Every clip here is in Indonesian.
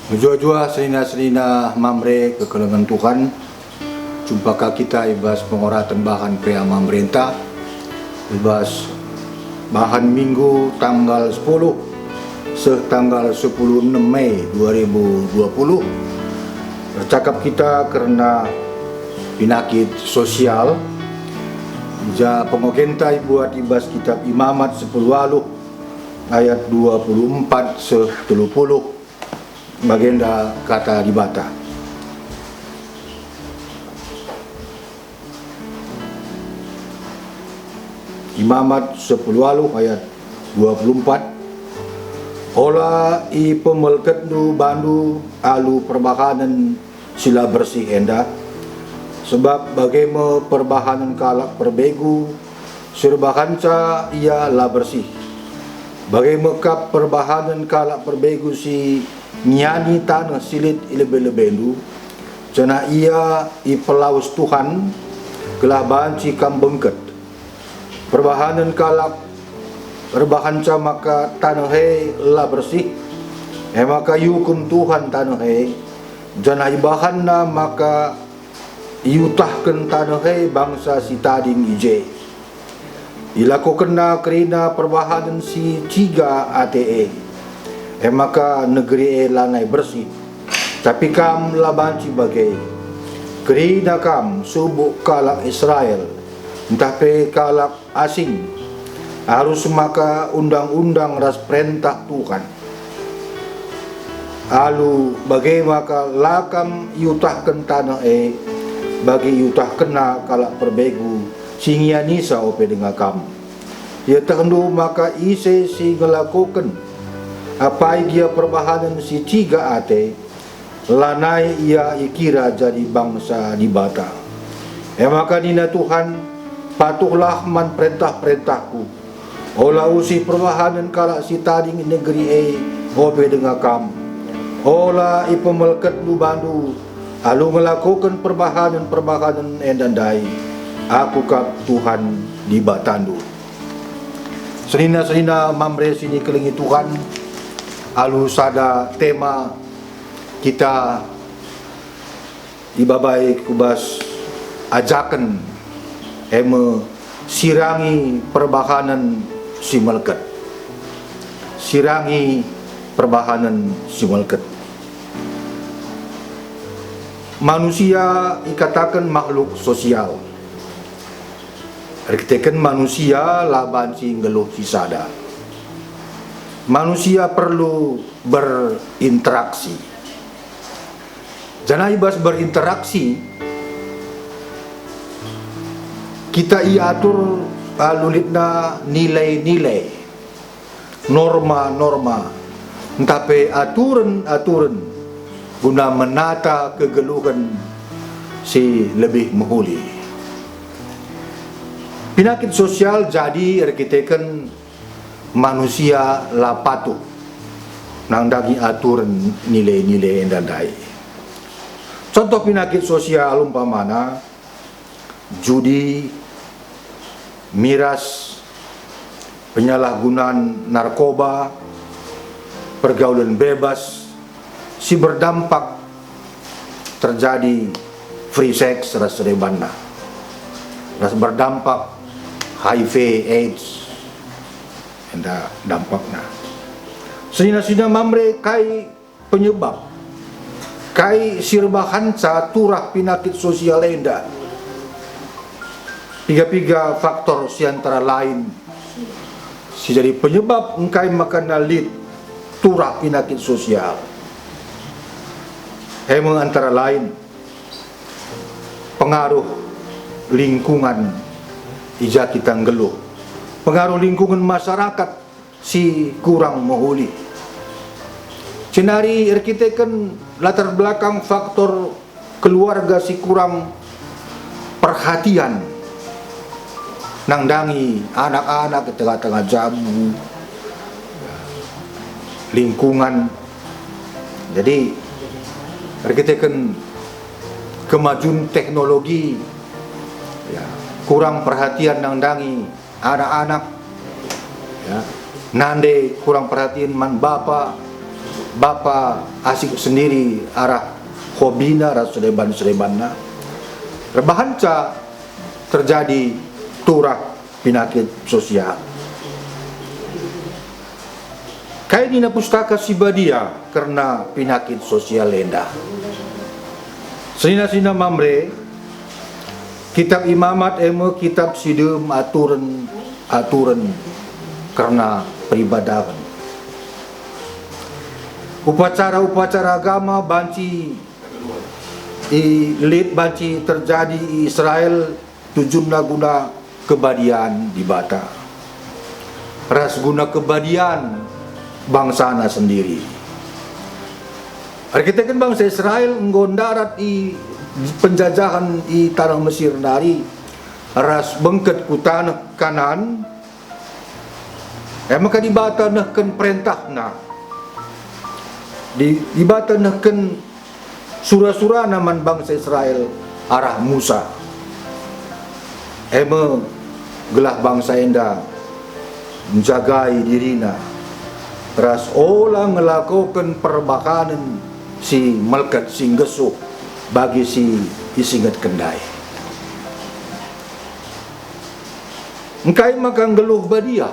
Jua-jua selina-selina mamre kekelengan Tuhan. Jumpakah kita ibas pengoratan bahan pria pemerintah ibas bahan minggu tanggal 10 setanggal 16 Mei 2020. Bercakap kita karena penyakit sosial. Ja pengogenta buat ibas kitab Imamat 10 ayat 24 30 bagenda kata dibata. Imamat 10 ayat 24. Ola i pemelket nu bandu alu perbahanan sila bersih enda, sebab bagaimana perbahanan kalak perbegu serbahanca ia la bersih. Bagaimana kap perbahanan kalak perbegu si nyani tanah silit ilebe-lebendu, jana ia i pelaus Tuhan kelah banci kambengket. Perbahanan kalak perbahanca maka tanah he la bersih, maka yukum Tuhan tanah he, jana ibahanna maka iutahkan tanah he bangsa si tading ije. Ilaku kena kerina perbahanan si ciga ate, maka negeri lanai bersih. Tapi kam labanci bagai kerina kam subuk kalak Israel, tapi kalak asing harus maka undang-undang ras perintah Tuhan. Alu bagai maka lakam yutahkan tanah bagi yutah kena kalak perbegu singia nisa ope dengan kam. Ia terhendu maka ise si ngelakukan apa dia perbahanan si ciga ate lanai ia ikira jadi bangsa di bata. Maka nina Tuhan patuhlah man perintah-perintahku. Ola usi perbahanan kalak si tading negeri ope dengan kam. Ola ipemelket lu bandu alu melakukan perbahanan endandai. Aku kap Tuhan di batandu. Selina-selina mamre sini kelingi Tuhan. Alu sada tema kita ibabai kubas ajakan sirangi perbahanan si melket. Sirangi perbahanan si melket. Manusia dikatakan makhluk sosial. Artikan manusia laban si ngeluh si sada. Manusia perlu berinteraksi. Jangan ibas berinteraksi, kita iatur lulitna nilai-nilai, norma-norma, tapi aturan-aturan guna menata kegeluhan si lebih menghuli. Penyakit sosial jadi arkitekan manusia la patuh nang dagi aturan nilai-nilai yang dandai. Contoh penyakit sosial umpamana judi, miras, penyalahgunaan narkoba, pergaulan bebas, si berdampak terjadi free sex ras rebana, ras berdampak HIV AIDS enda dampakna. Sina-sina mamre kai penyebab kai sirbahan turah penyakit sosial enda. Tiga-tiga faktor si antara lain si jadi penyebab engkai makan lid turah penyakit sosial. Emang antara lain pengaruh lingkungan ija kita ngeluh, pengaruh lingkungan masyarakat si kurang menghuli. Cenari arkitekan latar belakang faktor keluarga si kurang perhatian nangdangi anak-anak ke tengah-tengah jamu lingkungan. Jadi arkitekan kemajuan teknologi ya, kurang perhatian nangdangi anak-anak ya, nande kurang perhatian man bapa Bapa asik sendiri arah hobina ras sereban-serebanna. Rebahanca terjadi turah penyakit sosial. Kainina pustaka sibadia karena penyakit sosial lenda. Sina mamre kitab imamat emo kitab sidem aturan karena peribadahan. Upacara agama banci lid banci terjadi di Israel tujunna guna kebadian di bata. Ras guna kebadian bangsana sendiri. Kita kan bangsa Israel nggondarat i penjajahan di tanah Mesir dari ras bengket ku tanah kanan. Maka dibata nahkan perintah na dibata nahkan surah-surah naman bangsa Israel arah Musa. Gelah bangsa enda menjagai dirina ras olang ngelakukan perbakanan si melkat sing gesuh bagi si isingat kendai. Engkai makan geluh badia.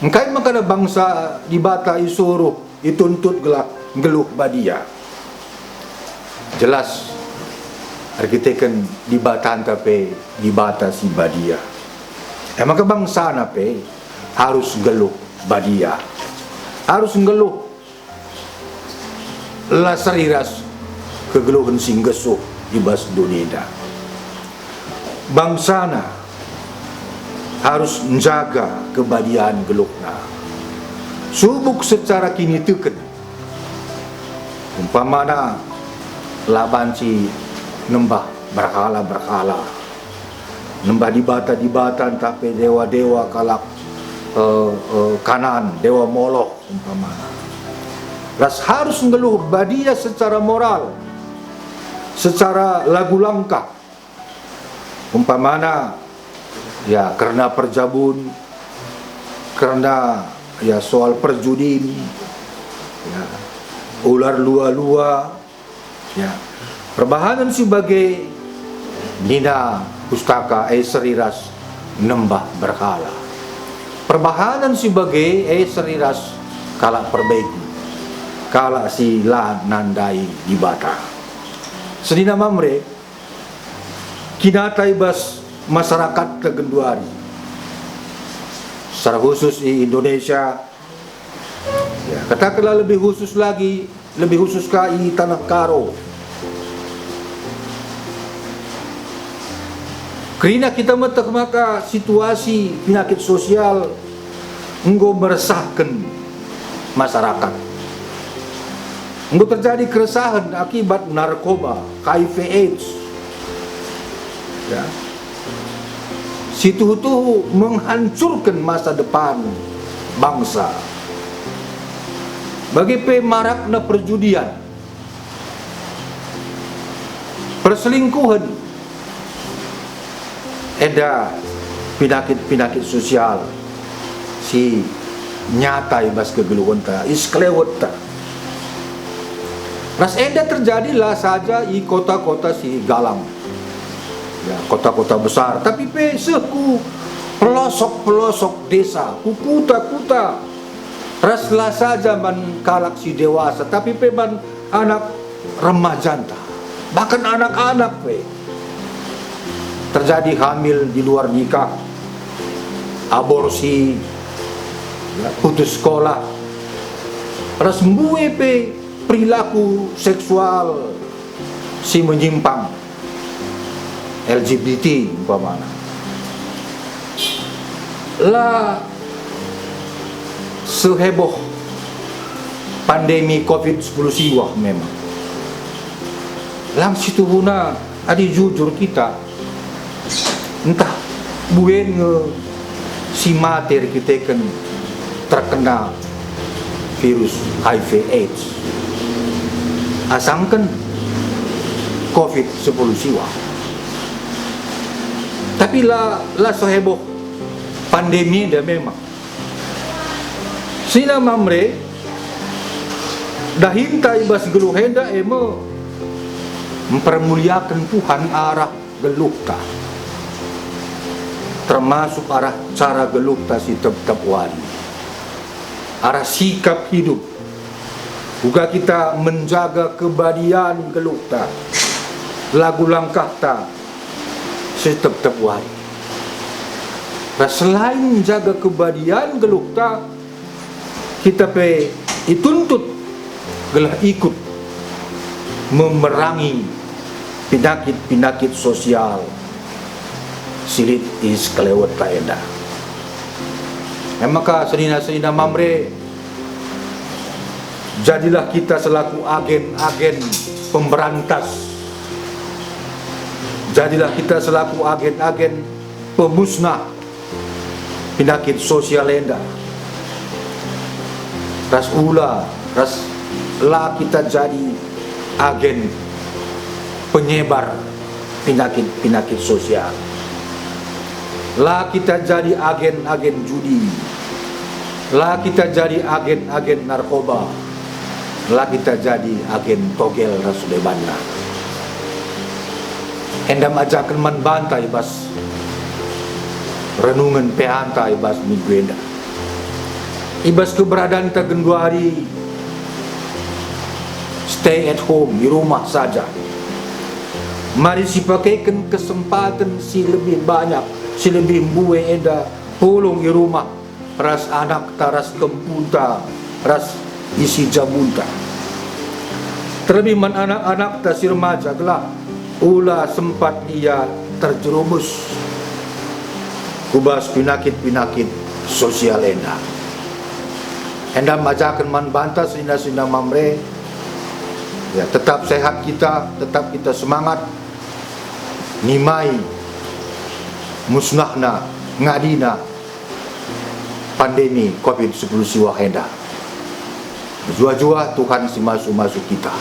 Engkai makan bangsa dibata isuruh ituntut geluh badia. Jelas arkiteken dibatan tapi dibata si badia. Maka bangsa nape harus geluh badia. Harus ngeluh lasariras kegeluhan sing gesuh ibas dunia. Bangsana harus menjaga kebadian gelukna. Subuk secara kini teken. Umpamana labanci nembah berhala. Nembah dibatan tapi dewa-dewa kalak kanan, dewa Moloch umpamana. Ras harus ngeluh badia secara moral, secara lagu langkah. Umpamana ya karena perjabun, karena ya soal perjudin, ya ular lua-lua, ya perbahanan sebagai nina pustaka seriras nembah berhala. Perbahanan sebagai seriras kalak perbaiki. Kala si la nandai di bata. Sedina mamre kinatai bas masyarakat kegenduari. Secara khusus di Indonesia, ya, katakanlah lebih khusus kah di Tanah Karo. Kerana kita metek maka situasi penyakit sosial enggo meresahkan masyarakat. Enggo terjadi keresahan akibat narkoba, HIV/AIDS. Ya. Situ menghancurkan masa depan bangsa. Bagi marakna perjudian, perselingkuhan, eda penyakit sosial si nyata ibas kegeluhan ta isklewet ta. Ras eda terjadilah saja di kota-kota si Galang, ya kota-kota besar. Tapi seku pelosok-pelosok desa, kuta-kuta, raslah saja man kalak si dewasa. Tapi man anak remajanta, bahkan anak-anak terjadi hamil di luar nikah, aborsi, ya, putus sekolah, ras mbue perilaku seksual si menyimpang LGBT umpamana. Lah seheboh pandemi COVID-19 siwah memang. Lang situ huna adi jujur kita entah buen si mater kita kan terkena virus HIV/AIDS. Asangkan COVID-19 siwa. Tapi lah seheboh pandemi dah memang. Sina mamre Dahinta ibas geluh henda emo mempermuliakan Tuhan arah geluh ta, termasuk arah cara geluh ta si tetap wali, arah sikap hidup. Juga kita menjaga kebadian geluh ta, lagu langkah ta si tetap wali. Nah, selain jaga kebadian geluh ta, kita pe dituntut gelah ikut memerangi penyakit-penyakit sosial silit is kelewat taenda. Maka senina-senina mamre, jadilah kita selaku agen-agen pemberantas, jadilah kita selaku agen-agen pemusnah penyakit sosial enda. Ras ula, ras lah kita jadi agen penyebar penyakit-penyakit sosial. Lah kita jadi agen-agen judi. Lah kita jadi agen-agen narkoba. Lah kita jadi agen togel rasudebana. Endam ajakan man bantai bas renungan pehantai bas minggu enda. Ibas keberadaan kita gendua hari stay at home, di rumah saja. Mari si pakaikan kesempatan si lebih banyak, si lebih buwe eda pulung di rumah, ras anak ta, ras kempunta, ras isi jabunta. Terlebih man anak-anak ta si remaja gelap, ula sempat ia terjerumus kubas penyakit-penyakit sosial enda. Enda majakan man bantas sina-sina mamre, ya, tetap sehat kita, tetap kita semangat nimai musnahna ngadina pandemi COVID-19 siwa henda. Jua-jua Tuhan si masuk-masuk kita.